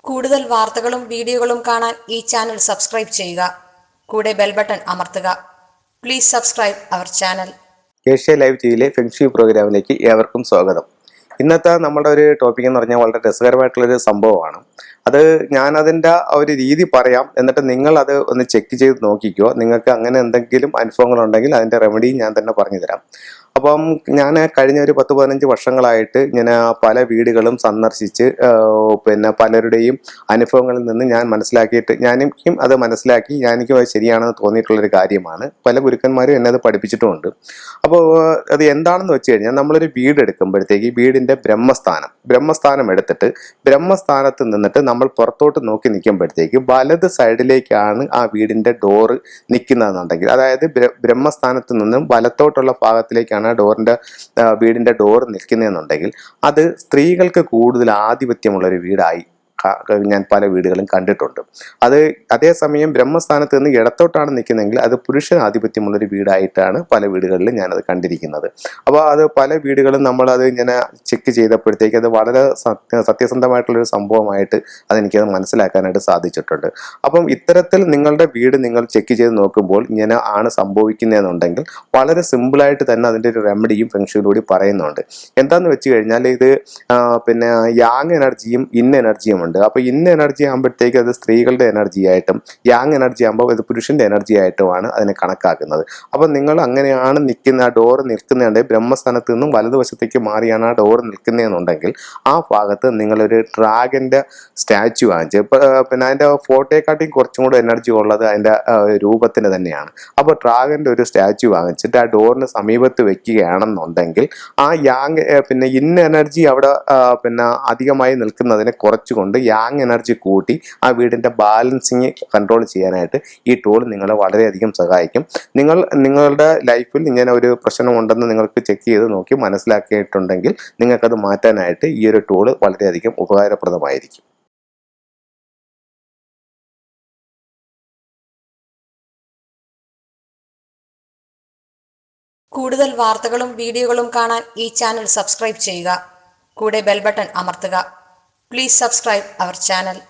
കൂടുതൽ വാർത്തകളും വീഡിയോകളും കാണാൻ ഈ ചാനൽ സബ്സ്ക്രൈബ് ചെയ്യുക. കൂടെ ബെൽ ബട്ടൺ അമർത്തുക. Please subscribe our channel. Asia live ടിവിയിലെ ഫെങ്ഷി പ്രോഗ്രാമിലേക്ക് ഏവർക്കും സ്വാഗതം. ഇന്നത്തെ നമ്മുടെ ഒരു ടോപ്പിക് എന്ന് പറഞ്ഞാൽ വളരെ രസകരമായിട്ടുള്ളൊരു സംഭവമാണ്. അത് ഞാനതിൻ്റെ ഒരു രീതി പറയാം, എന്നിട്ട് നിങ്ങൾ അത് ഒന്ന് ചെക്ക് ചെയ്ത് നോക്കിക്കോ. നിങ്ങൾക്ക് അങ്ങനെ എന്തെങ്കിലും അനുഭവങ്ങളുണ്ടെങ്കിൽ അതിൻ്റെ റെമഡിയും ഞാൻ തന്നെ പറഞ്ഞു തരാം. അപ്പം ഞാൻ കഴിഞ്ഞ ഒരു 10-15 വർഷങ്ങളായിട്ട് ഇങ്ങനെ പല വീടുകളും സന്ദർശിച്ച് പലരുടെയും അനുഭവങ്ങളിൽ നിന്ന് ഞാൻ മനസ്സിലാക്കിയിട്ട് ഞാനും അത് മനസ്സിലാക്കി എനിക്കും അത് ശരിയാണെന്ന് തോന്നിയിട്ടുള്ളൊരു കാര്യമാണ്. പല ഗുരുക്കന്മാരും എന്നെ അത് പഠിപ്പിച്ചിട്ടുമുണ്ട്. അപ്പോൾ അത് എന്താണെന്ന് വെച്ച് കഴിഞ്ഞാൽ, നമ്മളൊരു വീട് എടുക്കുമ്പോഴത്തേക്ക് വീടിൻ്റെ ബ്രഹ്മസ്ഥാനം എടുത്തിട്ട് ബ്രഹ്മസ്ഥാനത്ത് നിന്നിട്ട് നമ്മൾ പുറത്തോട്ട് നോക്കി നിൽക്കുമ്പോഴത്തേക്ക് വലത് സൈഡിലേക്കാണ് ആ വീടിൻ്റെ ഡോറ് നിൽക്കുന്നതെന്നുണ്ടെങ്കിൽ, അതായത് ബ്രഹ്മസ്ഥാനത്ത് നിന്നും വലത്തോട്ടുള്ള ഭാഗത്തിലേക്കാണ് വീടിന്റെ ഡോർ നിൽക്കുന്നതെന്നുണ്ടെങ്കിൽ, അത് സ്ത്രീകൾക്ക് കൂടുതൽ ആധിപത്യമുള്ളൊരു വീടായി ഞാൻ പല വീടുകളും കണ്ടിട്ടുണ്ട്. അതേസമയം ബ്രഹ്മസ്ഥാനത്ത് നിന്ന് ഇടത്തോട്ടാണ് നിൽക്കുന്നതെങ്കിൽ അത് പുരുഷനാധിപത്യമുള്ളൊരു വീടായിട്ടാണ് പല വീടുകളിലും ഞാനത് കണ്ടിരിക്കുന്നത്. അപ്പോൾ അത് പല വീടുകളും നമ്മളത് ഇങ്ങനെ ചെക്ക് ചെയ്തപ്പോഴത്തേക്ക് അത് വളരെ സത്യസന്ധമായിട്ടുള്ളൊരു സംഭവമായിട്ട് അതെനിക്കത് മനസ്സിലാക്കാനായിട്ട് സാധിച്ചിട്ടുണ്ട്. അപ്പം ഇത്തരത്തിൽ നിങ്ങളുടെ വീട് നിങ്ങൾ ചെക്ക് ചെയ്ത് നോക്കുമ്പോൾ ഇങ്ങനെ ആണ് സംഭവിക്കുന്നതെന്നുണ്ടെങ്കിൽ വളരെ സിമ്പിളായിട്ട് തന്നെ അതിൻ്റെ ഒരു റെമഡിയും ഫെങ്ഷുയിലൂടെ പറയുന്നുണ്ട്. എന്താണെന്ന് വെച്ച് കഴിഞ്ഞാൽ, ഇത് യാങ് എനർജിയും ഇൻ എനർജിയും ഉണ്ട്. അപ്പോൾ ഇൻ എനർജി ആകുമ്പോഴത്തേക്ക് അത് സ്ത്രീകളുടെ എനർജി ആയിട്ടും, യാങ് എനർജി ആകുമ്പോൾ ഇത് പുരുഷന്റെ എനർജി ആയിട്ടുമാണ് അതിനെ കണക്കാക്കുന്നത്. അപ്പോൾ നിങ്ങൾ അങ്ങനെയാണ് ആ ഡോർ നിൽക്കുന്നുണ്ടെങ്കിൽ, ബ്രഹ്മസ്ഥാനത്ത് നിന്നും വലതുവശത്തേക്ക് മാറിയാണ് ആ ഡോർ നിൽക്കുന്നതെന്നുണ്ടെങ്കിൽ, ആ ഭാഗത്ത് നിങ്ങളൊരു ഡ്രാഗന്റെ സ്റ്റാച്യു വാങ്ങിച്ച്, അതിന്റെ ഫോട്ടോയെക്കാട്ടിയും കുറച്ചും കൂടെ എനർജി ഉള്ളത് അതിന്റെ രൂപത്തിന് തന്നെയാണ്. അപ്പോൾ ഡ്രാഗന്റെ ഒരു സ്റ്റാച്യു വാങ്ങിച്ചിട്ട് ആ ഡോറിന് സമീപത്ത് വെക്കുകയാണെന്നുണ്ടെങ്കിൽ, ആ യാങ് ഇൻ എനർജി അവിടെ അധികമായി നിൽക്കുന്നതിനെ കുറച്ചുകൊണ്ട് യാങ് എനർജി കൂട്ടി ആ വീടിന്റെ ബാലൻസിങ് കൺട്രോൾ ചെയ്യാനായിട്ട് ഈ ടൂൾ നിങ്ങളെ വളരെയധികം സഹായിക്കും. നിങ്ങളുടെ ലൈഫിൽ ഇങ്ങനെ ഒരു പ്രശ്നമുണ്ടെന്ന് നിങ്ങൾക്ക് ചെക്ക് ചെയ്ത് നോക്കി മനസ്സിലാക്കിയിട്ടുണ്ടെങ്കിൽ നിങ്ങൾക്കത് മാറ്റാനായിട്ട് ഈ ഒരു ടൂൾ വളരെയധികം ഉപകാരപ്രദമായിരിക്കും. കൂടുതൽ വാർത്തകളും വീഡിയോകളും കാണാൻ ഈ ചാനൽ സബ്സ്ക്രൈബ് ചെയ്യുക. കൂടെ ബെൽ ബട്ടൺ അമർത്തുക. Please subscribe our channel.